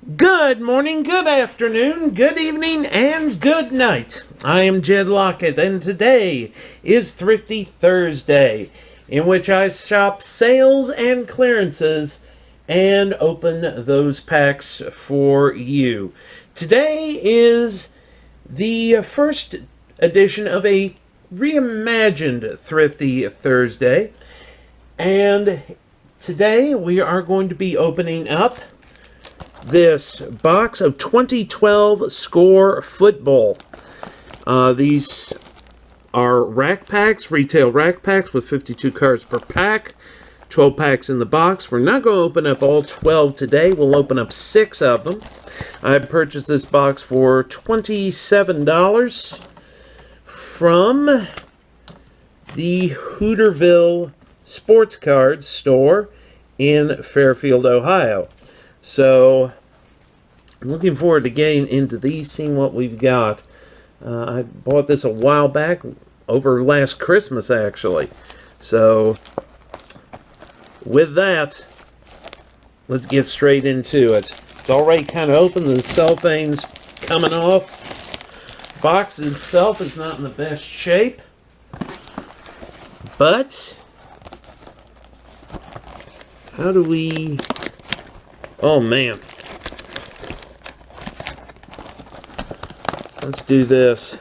Good morning, good afternoon, good evening, and good night. I am Jed Lockett, and today is Thrifty Thursday, in which I shop sales and clearances and open those packs for you. Today is the first edition of a reimagined Thrifty Thursday, and today we are going to be opening up this box of 2012 Score Football. These are rack packs, retail rack packs with 52 cards per pack, 12 packs in the box. We're not going to open up all 12 today. We'll open up 6 of them. I purchased this box for $27 from the Hooterville Sports Cards store in Fairfield, Ohio. So, I'm looking forward to getting into these, seeing what we've got. I bought this a while back, over last Christmas actually. So, with that, let's get straight into it. It's already kind of open, the cellophane's coming off. Box itself is not in the best shape, but how do we... Oh man. Let's do this.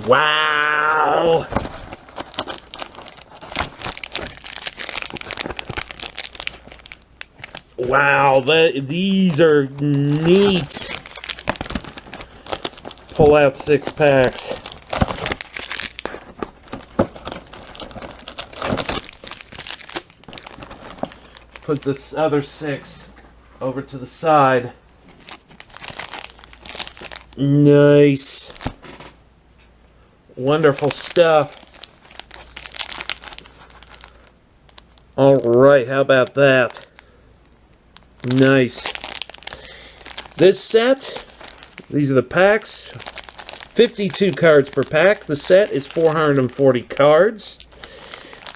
Wow! Wow, these are neat. Pull out 6 packs. Put this other 6 over to the side. Nice. Wonderful stuff. Alright, how about that? Nice. This set, these are the packs. 52 cards per pack. The set is 440 cards.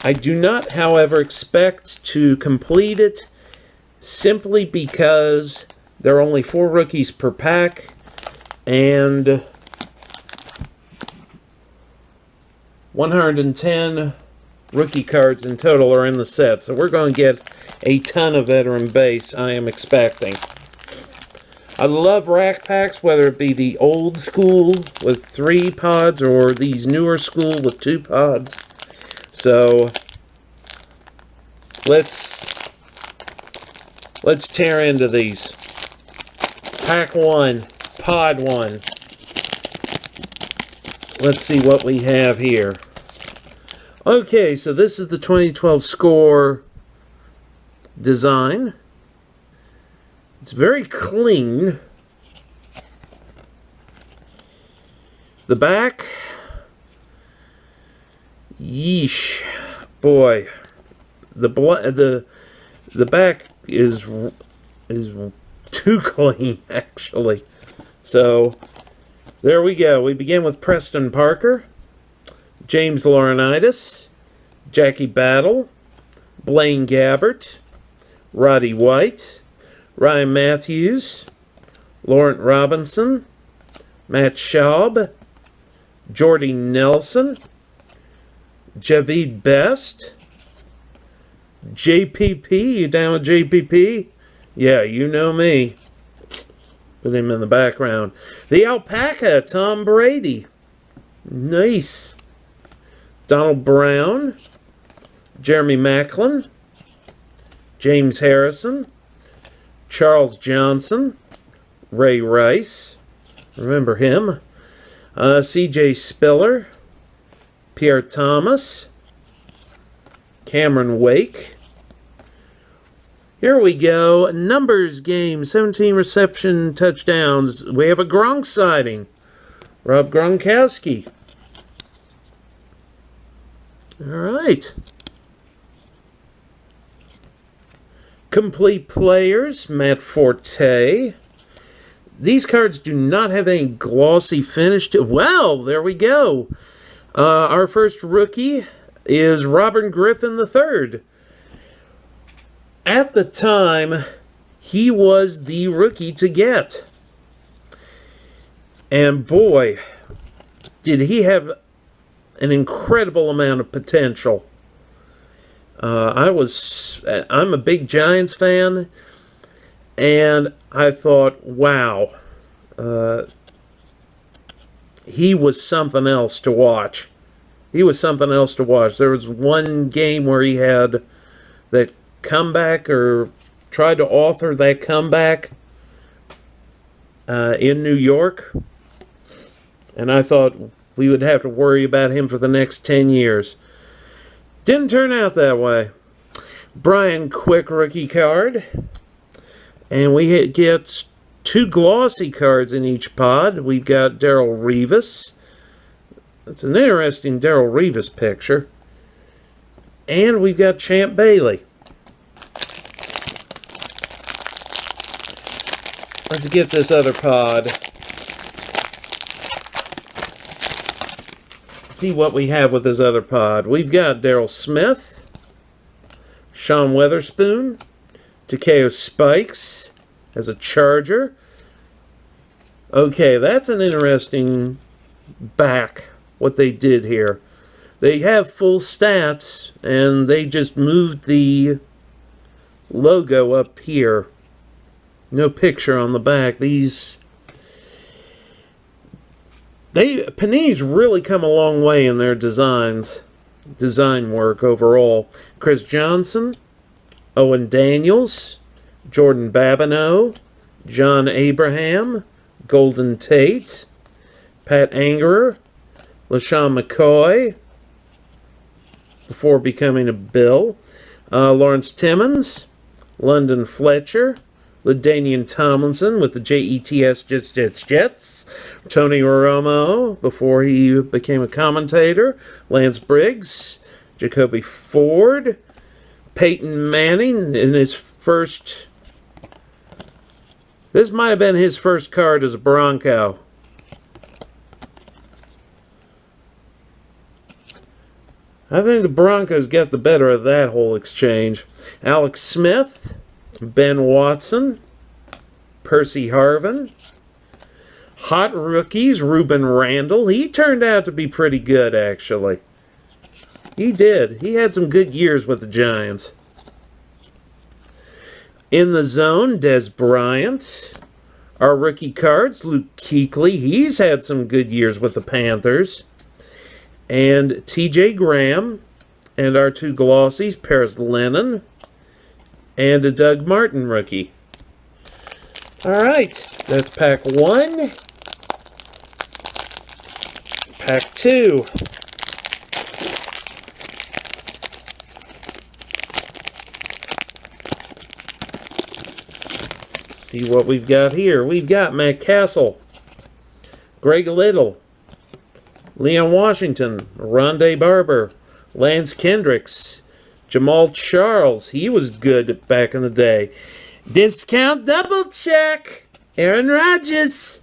I do not, however, expect to complete it simply because there are only 4 rookies per pack and 110 rookie cards in total are in the set. So we're going to get a ton of veteran base, I am expecting. I love rack packs, whether it be the old school with 3 pods or these newer school with 2 pods. So let's tear into these. Pack 1, pod 1. Let's see what we have here. Okay, so this is the 2012 Score design. It's very clean. The back, yeesh, boy. The back is too clean, actually. So there we go. We begin with Preston Parker, James Laurinaitis, Jackie Battle, Blaine Gabbert, Roddy White, Ryan Matthews, Laurent Robinson, Matt Schaub, Jordy Nelson, Javid Best, JPP, you down with JPP? Yeah, you know me. Put him in the background. The Alpaca, Tom Brady. Nice. Donald Brown, Jeremy Maclin, James Harrison, Charles Johnson, Ray Rice, remember him, CJ Spiller, Pierre Thomas, Cameron Wake. Here we go. Numbers game, 17 reception touchdowns. We have a Gronk sighting. Rob Gronkowski. All right. Complete players, Matt Forte. These cards do not have any glossy finish to... Well, there we go. Our first rookie is Robert Griffin III. At the time, he was the rookie to get. And boy, did he have an incredible amount of potential. I'm a big Giants fan, and I thought, wow, he was something else to watch. He was something else to watch. There was one game where he had that comeback, or tried to author that comeback in New York, and I thought we would have to worry about him for the next 10 years. Didn't turn out that way. Brian Quick rookie card. And we get 2 glossy cards in each pod. We've got Darrelle Revis. That's an interesting Darrelle Revis picture. And we've got Champ Bailey. Let's get this other pod. See what we have with this other pod. We've got Darryl Smith, Sean Weatherspoon, Takeo Spikes as a Charger. Okay, that's an interesting back, what they did here. They have full stats, and they just moved the logo up here. No picture on the back. Panini's really come a long way in their design work overall. Chris Johnson, Owen Daniels, Jordan Babineau, John Abraham, Golden Tate, Pat Angerer, LaShawn McCoy, before becoming a Bill, Lawrence Timmons, London Fletcher, LaDainian Tomlinson with the Jets, Tony Romo before he became a commentator, Lance Briggs, Jacoby Ford, Peyton Manning in his first... This might have been his first card as a Bronco. I think the Broncos got the better of that whole exchange. Alex Smith, Ben Watson, Percy Harvin. Hot rookies, Ruben Randall. He turned out to be pretty good, actually. He did. He had some good years with the Giants. In the zone, Des Bryant. Our rookie cards, Luke Kuechly. He's had some good years with the Panthers. And TJ Graham. And our 2 glossies, Paris Lennon. And a Doug Martin rookie. Alright, that's pack 1. Pack 2. See what we've got here. We've got Matt Castle, Greg Little, Leon Washington, Rondé Barber, Lance Kendricks, Jamal Charles. He was good back in the day. Discount double check, Aaron Rodgers,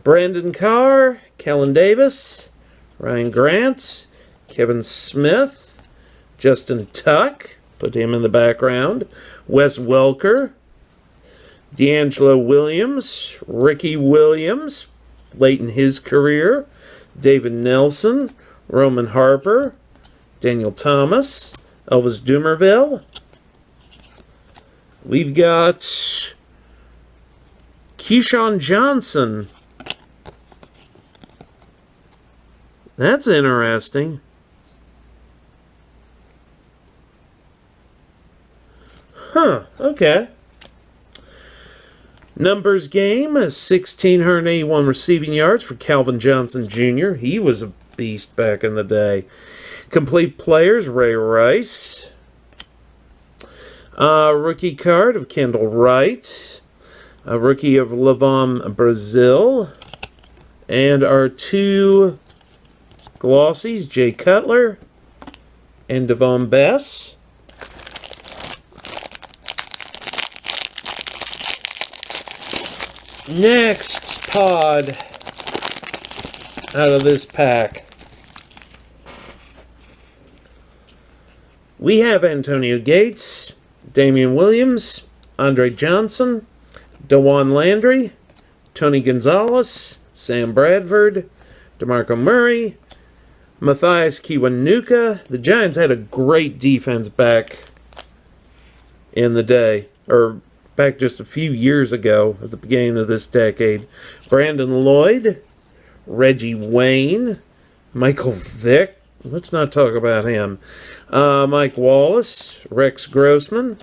Brandon Carr, Kellen Davis, Ryan Grant, Kevin Smith, Justin Tuck, put him in the background, Wes Welker, D'Angelo Williams, Ricky Williams, late in his career, David Nelson, Roman Harper, Daniel Thomas, Elvis Dumerville. We've got Keyshawn Johnson. That's interesting. Huh, okay. Numbers game, 1,681 receiving yards for Calvin Johnson Jr. He was a beast back in the day. Complete players, Ray Rice. Rookie card of Kendall Wright. A rookie of Levon Brazil. And our 2 glossies, Jay Cutler and Devon Bess. Next pod out of this pack. We have Antonio Gates, Damian Williams, Andre Johnson, DeJuan Landry, Tony Gonzalez, Sam Bradford, DeMarco Murray, Matthias Kiwanuka. The Giants had a great defense back in the day, or back just a few years ago at the beginning of this decade. Brandon Lloyd, Reggie Wayne, Michael Vick. Let's not talk about him. Mike Wallace, Rex Grossman,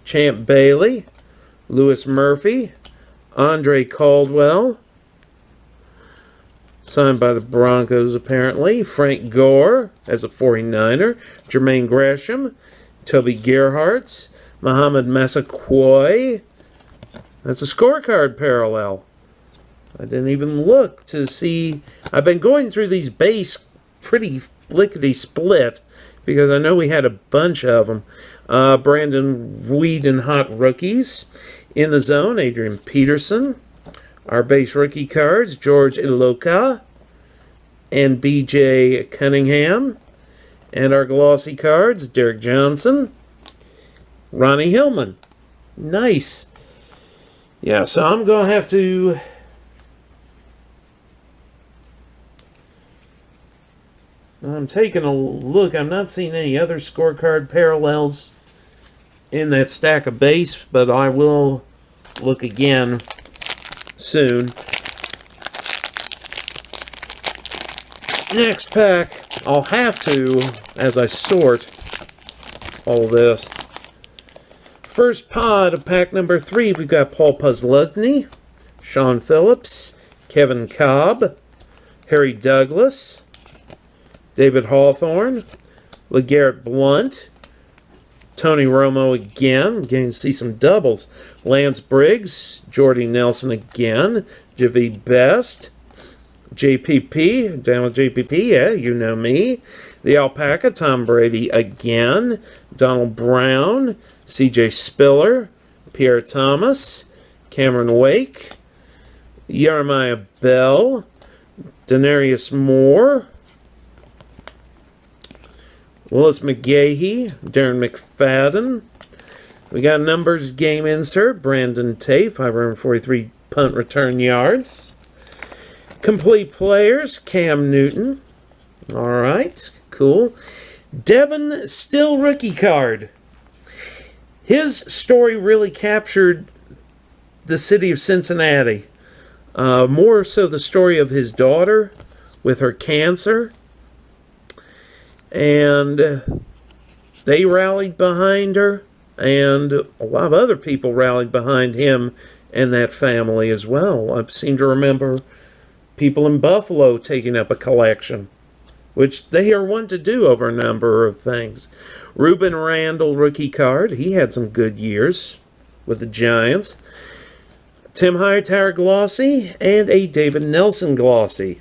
Champ Bailey, Lewis Murphy, Andre Caldwell, signed by the Broncos apparently, Frank Gore as a 49er, Jermaine Gresham, Toby Gerhardt, Muhammad Massaquoi. That's a scorecard parallel. I didn't even look to see. I've been going through these base pretty lickety-split because I know we had a bunch of them. Brandon Whedon Hot rookies. In the zone, Adrian Peterson. Our base rookie cards, George Iloka and B.J. Cunningham. And our glossy cards, Derek Johnson, Ronnie Hillman. Nice. Yeah, so I'm going to have to... I'm taking a look. I'm not seeing any other scorecard parallels in that stack of base, but I will look again soon. Next pack, I'll have to, as I sort all this. First pod of pack number 3, we've got Paul Posluszny, Sean Phillips, Kevin Cobb, Harry Douglas, David Hawthorne, LeGarrette Blount, Tony Romo again, getting to see some doubles, Lance Briggs, Jordy Nelson again, Javid Best, JPP, down with JPP, yeah, you know me, the Alpaca, Tom Brady again, Donald Brown, CJ Spiller, Pierre Thomas, Cameron Wake, Jeremiah Bell, Denarius Moore, Willis McGahee, Darren McFadden. We got numbers game insert, Brandon Tate, 543 punt return yards. Complete players, Cam Newton. All right, cool. Devin Still rookie card. His story really captured the city of Cincinnati. More so the story of his daughter with her cancer. And they rallied behind her. And a lot of other people rallied behind him and that family as well. I seem to remember people in Buffalo taking up a collection, which they are one to do over a number of things. Reuben Randall rookie card. He had some good years with the Giants. Tim Hightower glossy and a David Nelson glossy.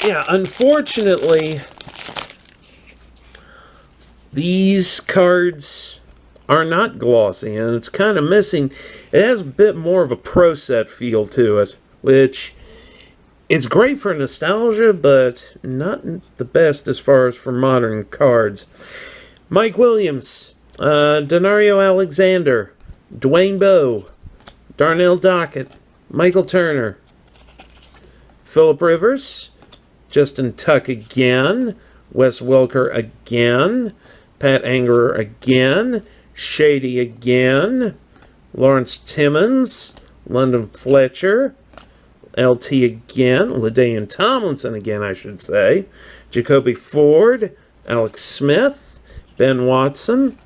Yeah, unfortunately, these cards are not glossy, and it's kind of missing. It has a bit more of a pro set feel to it, which is great for nostalgia, but not the best as far as for modern cards. Mike Williams, Denario Alexander, Dwayne Bowe, Darnell Dockett, Michael Turner, Phillip Rivers, Justin Tuck again, Wes Welker again, Pat Angerer again, Shady again, Lawrence Timmons, London Fletcher, LT again, LaDainian Tomlinson again, I should say, Jacoby Ford, Alex Smith, Ben Watson.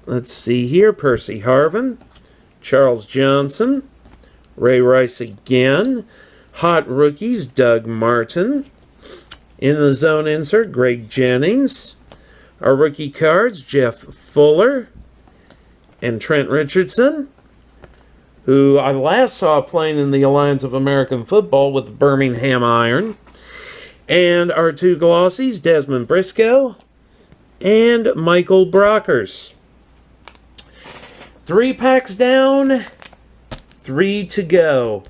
Let's see here, Percy Harvin, Charles Johnson, Ray Rice again, hot rookies, Doug Martin. In the zone insert, Greg Jennings. Our rookie cards, Jeff Fuller and Trent Richardson, who I last saw playing in the Alliance of American Football with the Birmingham Iron. And our two glossies, Desmond Briscoe and Michael Brockers. 3 packs down, 3 to go.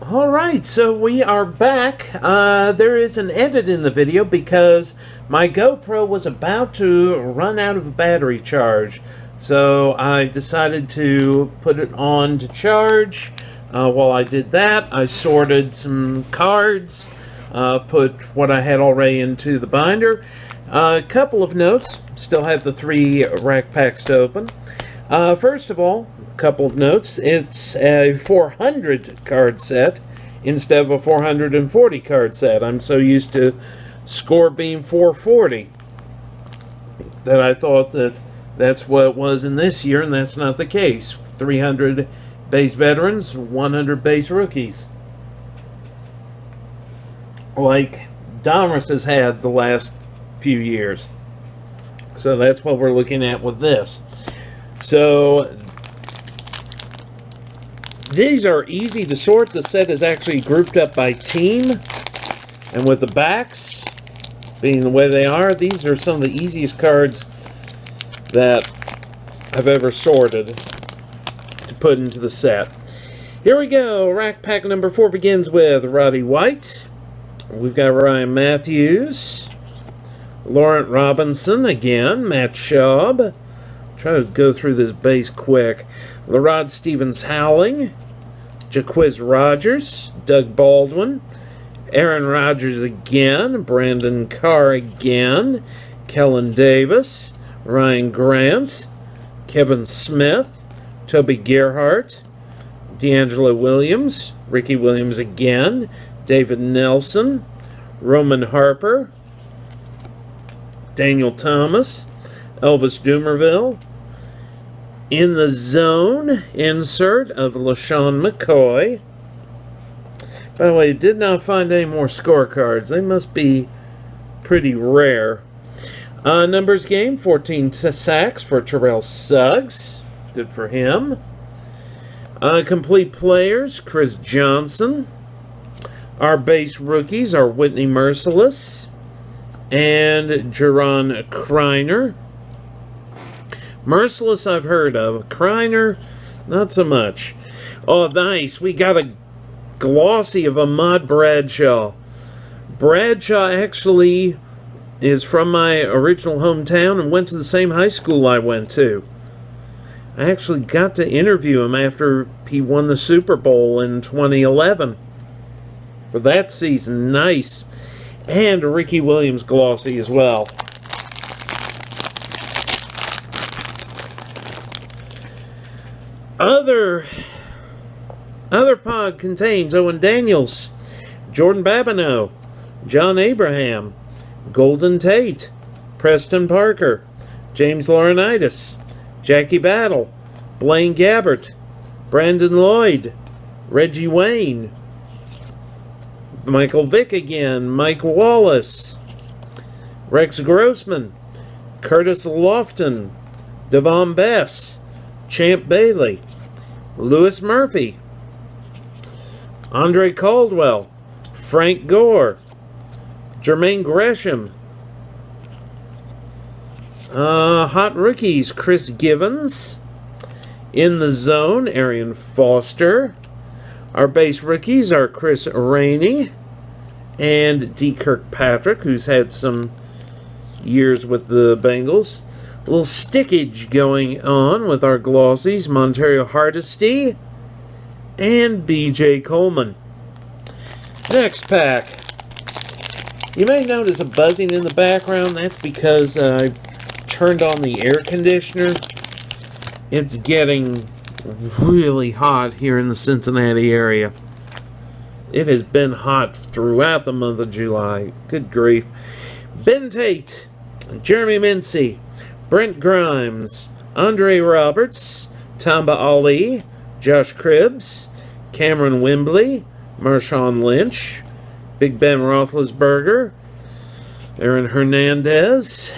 Alright, so we are back. There is an edit in the video because my GoPro was about to run out of battery charge. So I decided to put it on to charge. While I did that, I sorted some cards, put what I had already into the binder. A couple of notes. Still have the 3 rack packs to open. First of all, a couple of notes. It's a 400 card set instead of a 440 card set. I'm so used to score being 440 that I thought that that's what it was in this year, and that's not the case. 300 base veterans, 100 base rookies, like Donruss has had the last few years. So that's what we're looking at with this. So these are easy to sort. The set is actually grouped up by team, and with the backs being the way they are, these are some of the easiest cards that I've ever sorted to put into the set. Here we go. Rack pack number 4 begins with Roddy White. We've got Ryan Matthews, Laurent Robinson again, Matt Schaub. Try to go through this base quick. LaRod Stevens-Howling, Jaquiz Rogers, Doug Baldwin, Aaron Rodgers again, Brandon Carr again, Kellen Davis, Ryan Grant, Kevin Smith, Toby Gerhart, D'Angelo Williams, Ricky Williams again, David Nelson, Roman Harper, Daniel Thomas, Elvis Dumerville. In the Zone insert of LaShawn McCoy. By the way, did not find any more scorecards. They must be pretty rare. Numbers game, 14 sacks for Terrell Suggs. Good for him. Complete players, Chris Johnson. Our base rookies are Whitney Merciless and Jerron Kreiner. Merciless I've heard of. Kreiner, not so much. Oh, nice. We got a glossy of Ahmad Bradshaw. Bradshaw actually is from my original hometown and went to the same high school I went to. I actually got to interview him after he won the Super Bowl in 2011. For that season, nice. And a Ricky Williams glossy as well. Other pod contains Owen Daniels, Jordan Babineau, John Abraham, Golden Tate, Preston Parker, James Laurinaitis, Jackie Battle, Blaine Gabbert, Brandon Lloyd, Reggie Wayne, Michael Vick again, Mike Wallace, Rex Grossman, Curtis Lofton, Devon Bess, Champ Bailey, Lewis Murphy, Andre Caldwell, Frank Gore, Jermaine Gresham, hot rookies, Chris Givens. In the Zone, Arian Foster. Our base rookies are Chris Rainey and D. Kirkpatrick, who's had some years with the Bengals. A little stickage going on with our glossies, Montario Hardesty and B.J. Coleman. Next pack. You may notice a buzzing in the background. That's because I turned on the air conditioner. It's getting really hot here in the Cincinnati area. It has been hot throughout the month of July. Good grief. Ben Tate, Jeremy Mincy, Brent Grimes, Andre Roberts, Tamba Ali, Josh Cribbs, Cameron Wembley, Marshawn Lynch, Big Ben Roethlisberger, Aaron Hernandez,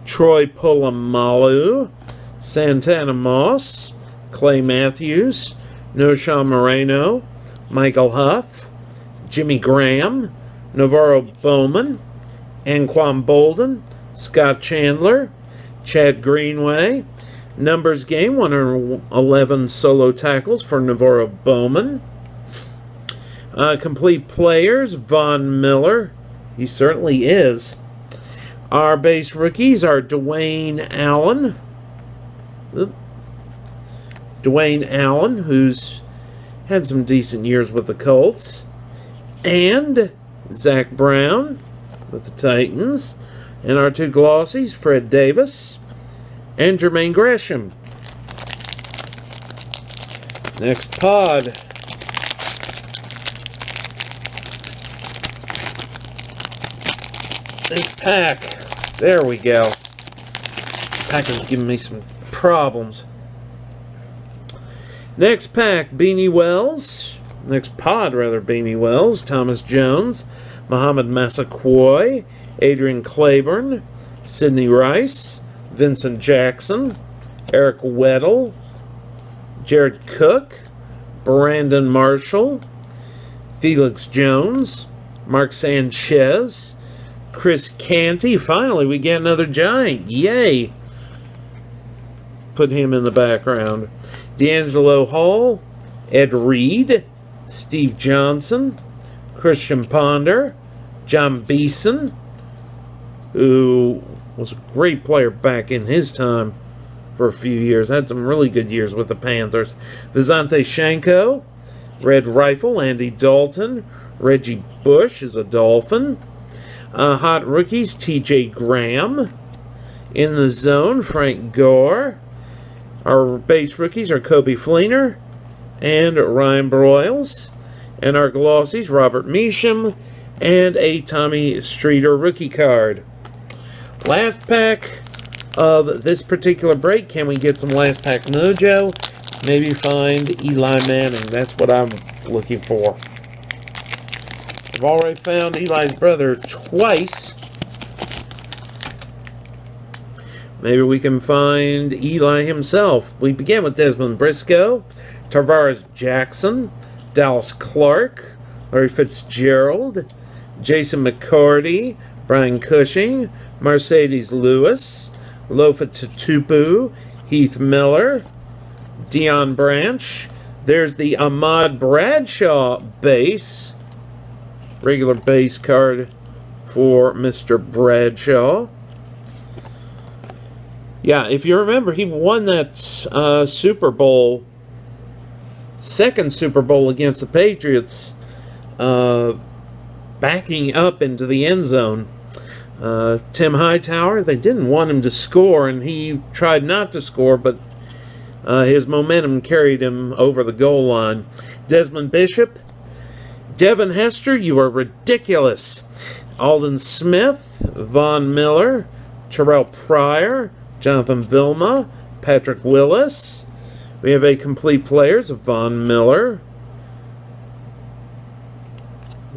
Troy Polamalu, Santana Moss, Clay Matthews, Noshawn Moreno, Michael Huff, Jimmy Graham, Navarro Bowman, Anquan Bolden, Scott Chandler, Chad Greenway. Numbers game, 111 solo tackles for Navarro Bowman. Complete players, Von Miller. He certainly is. Our base rookies are Dwayne Allen. Dwayne Allen, who's had some decent years with the Colts. And Zach Brown with the Titans. And our two glossies, Fred Davis and Jermaine Gresham. Next pod. This pack. There we go. This pack is giving me some problems. Next pack, Beanie Wells. Next pod, rather, Beanie Wells. Thomas Jones. Muhammad Massaquoi. Adrian Claiborne. Sidney Rice. Vincent Jackson. Eric Weddle. Jared Cook. Brandon Marshall. Felix Jones. Mark Sanchez. Chris Canty. Finally, we get another Giant. Yay! Put him in the background. D'Angelo Hall. Ed Reed. Steve Johnson. Christian Ponder. John Beeson, who was a great player back in his time for a few years. Had some really good years with the Panthers. Vizante Shanko. Red Rifle. Andy Dalton. Reggie Bush is a Dolphin. Hot rookies, TJ Graham. In the zone, Frank Gore. Our base rookies are Kobe Fleener and Ryan Broyles. And our glossies, Robert Measham and a Tommy Streeter rookie card. Last pack of this particular break. Can we get some last pack mojo? Maybe find Eli Manning. That's what I'm looking for. I've already found Eli's brother twice. Maybe we can find Eli himself. We begin with Desmond Briscoe, Tarvaris Jackson, Dallas Clark, Larry Fitzgerald, Jason McCarty, Brian Cushing, Mercedes Lewis, Lofa Tatupu, Heath Miller, Dion Branch. There's the Ahmad Bradshaw base. Regular base card for Mr. Bradshaw. Yeah, if you remember, he won that Super Bowl, second Super Bowl against the Patriots, backing up into the end zone. Tim Hightower, they didn't want him to score, and he tried not to score, but his momentum carried him over the goal line. Desmond Bishop, Devin Hester, you are ridiculous. Alden Smith, Von Miller, Terrell Pryor, Jonathan Vilma, Patrick Willis. We have a complete players of Von Miller.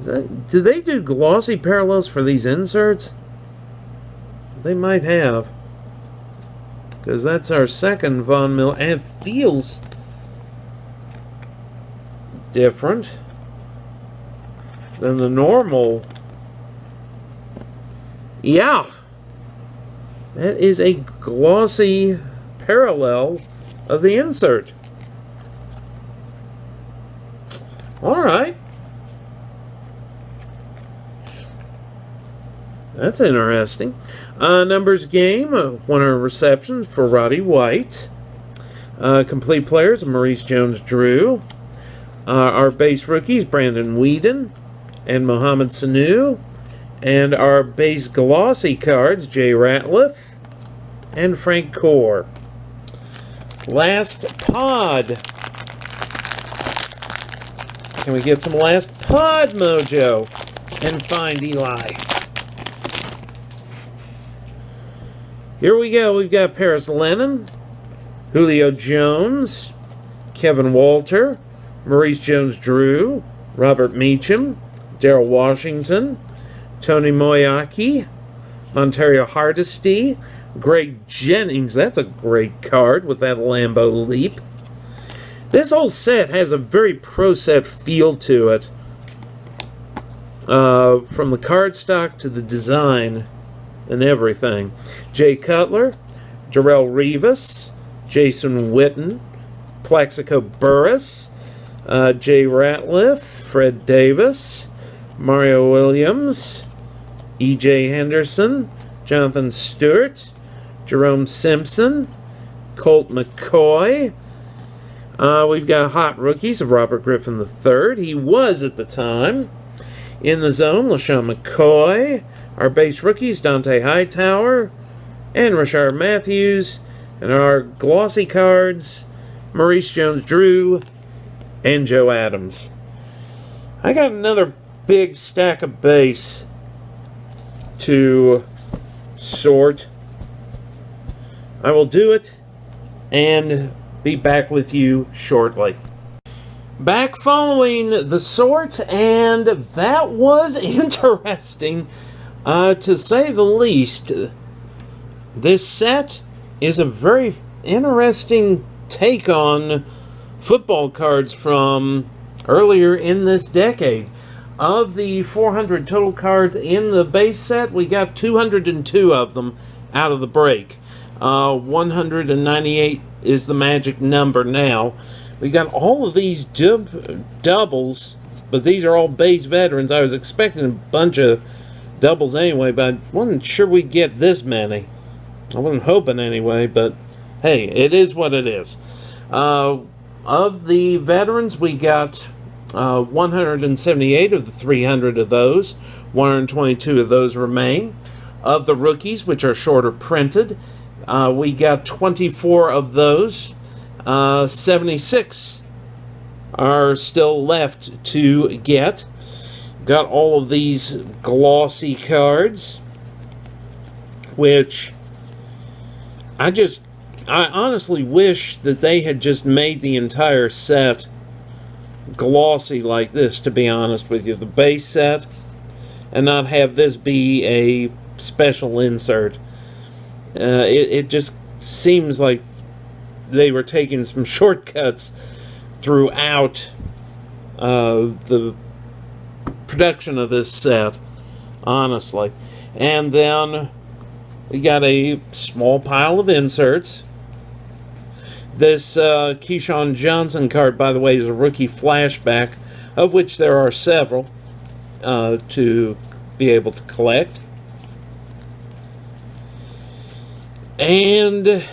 Do they do glossy parallels for these inserts? They might have. Because that's our second Von Miller. And it feels different than the normal. Yeah. That is a glossy parallel of the insert. Alright. That's interesting. Numbers game, 100 receptions for Roddy White. Complete players, Maurice Jones-Drew. Our base rookies, Brandon Whedon and Mohamed Sanu. And our base glossy cards, Jay Ratliff and Frank Core. Last pod. Can we get some last pod mojo and find Eli? Here we go. We've got Paris Lennon, Julio Jones, Kevin Walter, Maurice Jones-Drew, Robert Meacham, Darrell Washington, Tony Moyaki, Montario Hardesty, Greg Jennings. That's a great card with that Lambeau leap. This whole set has a very pro set feel to it. From the cardstock to the design and everything. Jay Cutler, Darrell Rivas, Jason Witten, Plaxico Burress, Jay Ratliff, Fred Davis, Mario Williams, E.J. Henderson, Jonathan Stewart, Jerome Simpson, Colt McCoy. We've got hot rookies of Robert Griffin III. He was at the time. In the zone, LaShawn McCoy. Our base rookies, Dante Hightower and Rashard Matthews. And our glossy cards, Maurice Jones-Drew and Joe Adams. I got another big stack of base to sort. I will do it and be back with you shortly. Back following the sort, and that was interesting, to say the least. This set is a very interesting take on football cards from earlier in this decade. Of the 400 total cards in the base set, we got 202 of them out of the break. 198 is the magic number now. We got all of these doubles, but these are all base veterans. I was expecting a bunch of doubles anyway, but I wasn't sure we'd get this many. I wasn't hoping anyway, but hey, it is what it is. Of the veterans, we got 178 of the 300 of those. 122 of those remain. Of the rookies, which are shorter printed, we got 24 of those. 76 are still left to get. Got all of these glossy cards, which I honestly wish that they had just made the entire set glossy like this, to be honest with you. The base set, and not have this be a special insert. It just seems like they were taking some shortcuts throughout the production of this set, honestly. And then we got a small pile of inserts. This Keyshawn Johnson card, by the way, is a rookie flashback, of which there are several to be able to collect. And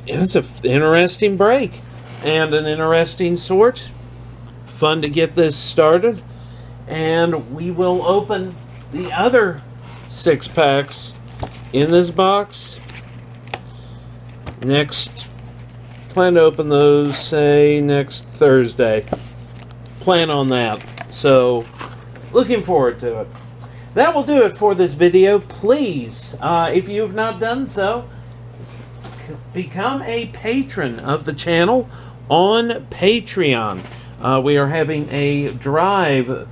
it's an interesting break and an interesting sort. Fun to get this started. And we will open the other 6 packs in this box next. Plan to open those, say, next Thursday. Plan on that. So, looking forward to it. That will do it for this video. Please, if you have not done so, become a patron of the channel on Patreon. We are having a drive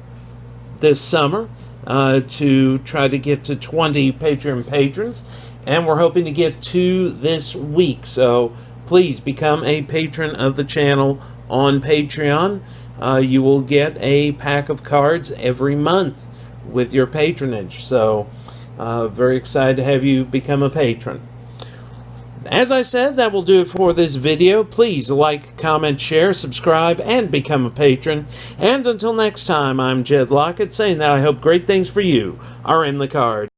this summer to try to get to 20 Patreon patrons, and we're hoping to get 2 this week. So please become a patron of the channel on Patreon. You will get a pack of cards every month with your patronage. So very excited to have you become a patron. As I said, that will do it for this video. Please like, comment, share, subscribe, and become a patron. And until next time, I'm Jed Lockett, saying that I hope great things for you are in the cards.